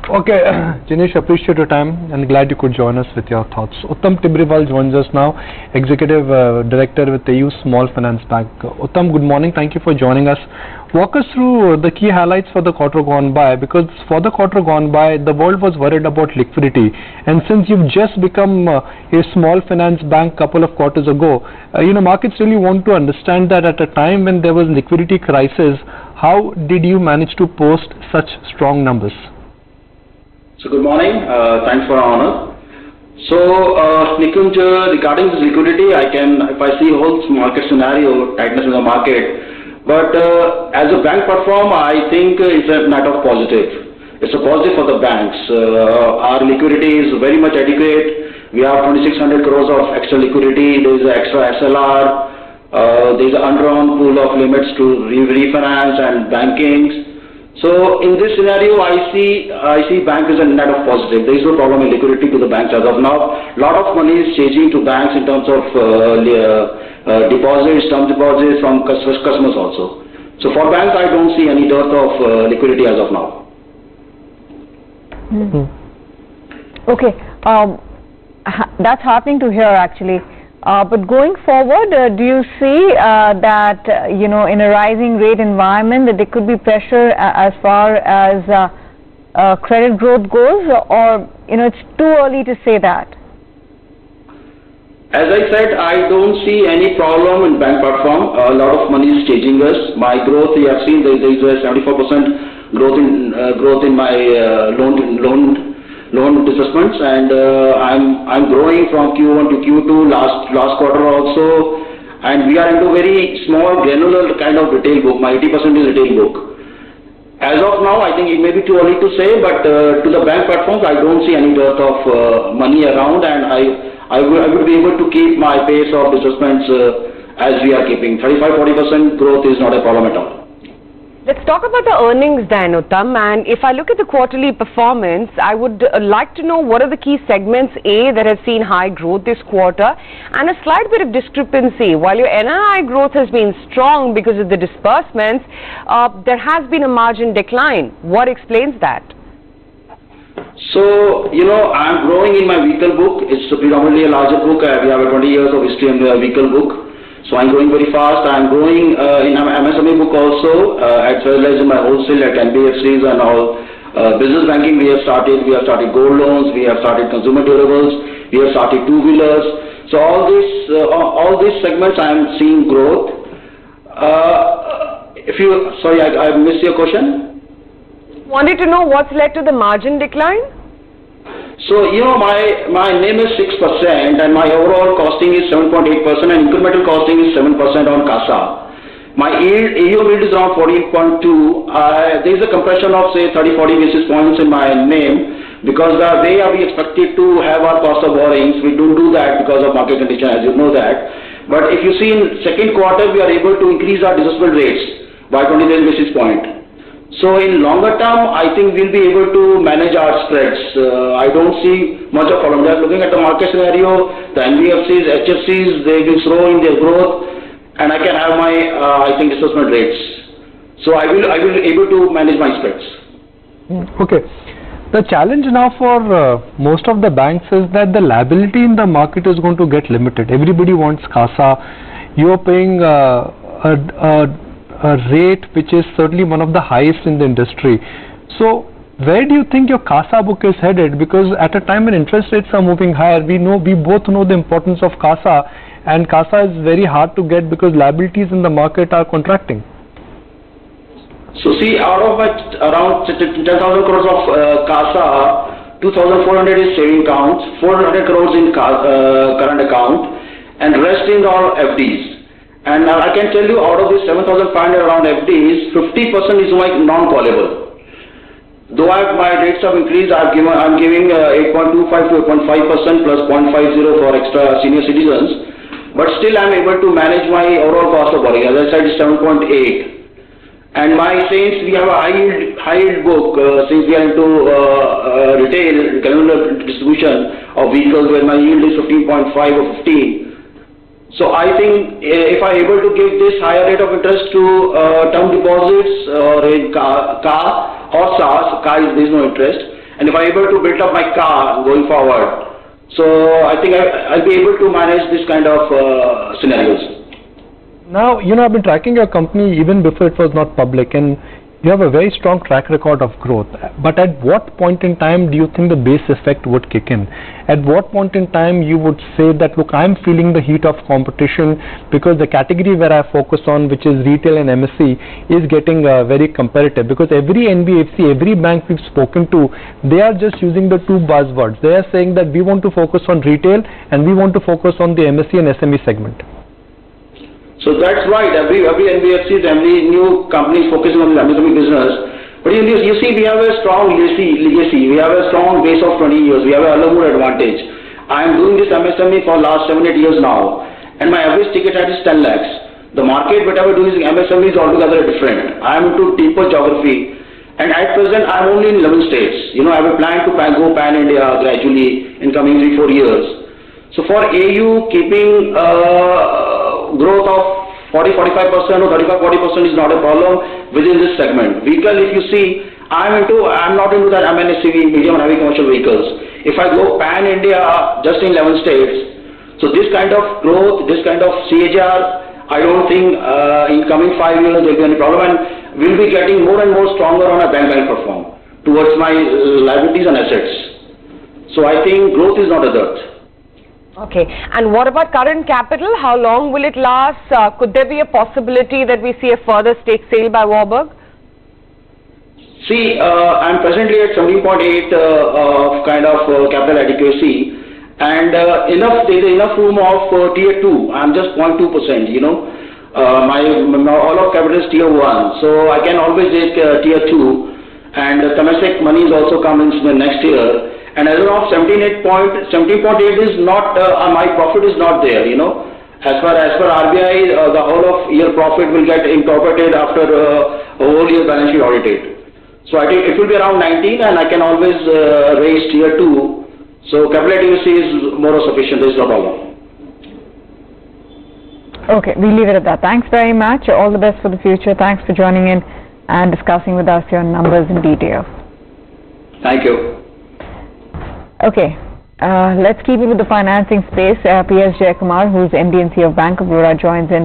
Okay, Jinesh, appreciate your time and glad you could join us with your thoughts. Uttam Tibrewal joins us now, Executive Director with AU Small Finance Bank. Uttam, good morning. Thank you for joining us. Walk us through the key highlights for the quarter gone by, because for the quarter gone by, the world was worried about liquidity. And since you've just become a small finance bank couple of quarters ago, markets really want to understand that at a time when there was liquidity crisis, how did you manage to post such strong numbers? So good morning, thanks for our honor. So Nikunj, regarding this liquidity, if I see whole market scenario, tightness in the market, but as a bank perform, I think it's a net of positive. It's a positive for the banks. Our liquidity is very much adequate. We have 2,600 crores of extra liquidity. There is an extra SLR. There is an undrawn pool of limits to refinance and bankings. So in this scenario, I see bank is a net of positive. There is no problem in liquidity to the banks as of now. A lot of money is changing to banks in terms of deposits, term deposits from customers also. So for banks, I don't see any dearth of liquidity as of now. Okay, that's heartening to hear actually. But going forward, do you see that in a rising rate environment that there could be pressure as far as credit growth goes, or it's too early to say that? As I said, I don't see any problem in bank platform. A lot of money is changing us. My growth, you have seen there is a 74% growth in my loan disbursements, and I'm growing from Q1 to Q2 last quarter also, and we are into very small granular kind of retail book. My 80% is retail book. As of now, I think it may be too early to say, but to the bank platforms, I don't see any dearth of money around, and I would be able to keep my pace of disbursements as we are keeping. 35-40% growth is not a problem at all. Let's talk about the earnings then, Uttam. And if I look at the quarterly performance, I would like to know what are the key segments, that have seen high growth this quarter, and a slight bit of discrepancy. While your NII growth has been strong because of the disbursements, there has been a margin decline. What explains that? So, I'm growing in my vehicle book. It's predominantly a larger book. We have a 20 years of history in the vehicle book. So I'm growing very fast. I'm growing in my MSME book also, as well as in my wholesale at NBFCs and all. Business banking we have started. We have started gold loans. We have started consumer durables. We have started two-wheelers. So all these segments I am seeing growth. Sorry, I missed your question. Wanted to know what's led to the margin decline? So, my NIM is 6% and my overall costing is 7.8% and incremental costing is 7% on CASA. My AUM yield is around 14.2. There is a compression of say 30-40 basis points in my NIM because the way we expected to have our cost of borrowings, we don't do that because of market condition, as you know that. But if you see in second quarter, we are able to increase our disbursement rates by 29 basis points. So in longer term, I think we'll be able to manage our spreads. I don't see much of a problem. They're looking at the market scenario, the NBFCs, HFCs, they will slow in their growth, and I can have my, disbursement rates. So I will be able to manage my spreads. Okay. The challenge now for most of the banks is that the liability in the market is going to get limited. Everybody wants CASA. You are paying a rate which is certainly one of the highest in the industry. So where do you think your CASA book is headed? Because at a time when interest rates are moving higher, we both know the importance of CASA, and CASA is very hard to get because liabilities in the market are contracting. So see, out of my around 10,000 crores of CASA, 2,400 is saving accounts, 400 crores in current account, and rest in all FDs. And I can tell you, out of this 7,500 around FDs, 50% is like non-callable. Though my rates have increased, I'm giving 8.25 to 8.5% plus 0.50 for extra senior citizens. But still, I'm able to manage my overall cost of borrowing. As I said, it's 7.8. And since we have a high yield book, since we are into retail, granular distribution of vehicles where my yield is 15.5 or 15. So I think if I'm able to give this higher rate of interest to term deposits or in car or SARS, there is no interest, and if I'm able to build up my car going forward, so I think I'll be able to manage this kind of scenarios. Now, I've been tracking your company even before it was not public, and you have a very strong track record of growth. But at what point in time do you think the base effect would kick in? At what point in time you would say that, look, I'm feeling the heat of competition because the category where I focus on, which is retail and MSE, is getting very competitive, because every NBFC, every bank we've spoken to, they are just using the two buzzwords. They are saying that we want to focus on retail and we want to focus on the MSE and SME segment. So that's right, every NBFC, every new company is focusing on the MSME business. But you see, we have a strong legacy, we have a strong base of 20 years, we have a Annoulement advantage. I am doing this MSME for last 7-8 years now, and my average ticket size is 10 lakhs. The market, whatever do is MSME is altogether different. I am into deeper geography, and at present I am only in 11 states. I have a plan to go pan-India gradually in coming 3-4 years. So for AU, keeping growth of 40-45% or 35-40% is not a problem within this segment. Vehicle, if you see, I'm not into that MNSCV, medium and heavy commercial vehicles. If I go pan-India just in 11 states, so this kind of growth, this kind of CAGR, I don't think in coming 5 years there will be any problem, and we'll be getting more and more stronger on a bank platform towards my liabilities and assets. So I think growth is not a threat. Okay, and what about current capital? How long will it last? Could there be a possibility that we see a further stake sale by Warburg? See, I'm presently at 17.8 of kind of capital adequacy, and there is enough room of tier 2. I'm just 0.2%, my all of capital is tier 1, so I can always take tier 2, and domestic money is also coming in the next year. And as of 17.8 is not, my profit is not there, As per RBI, the whole of year profit will get incorporated after a whole year balance sheet audited. So I think it will be around 19, and I can always raise tier 2. So capital adequacy is more or sufficient, there is no problem. Okay, we leave it at that. Thanks very much. All the best for the future. Thanks for joining in and discussing with us your numbers in detail. Thank you. Okay, let's keep it with the financing space. PS Jayakumar, who's MD and CEO of Bank of Baroda, joins in.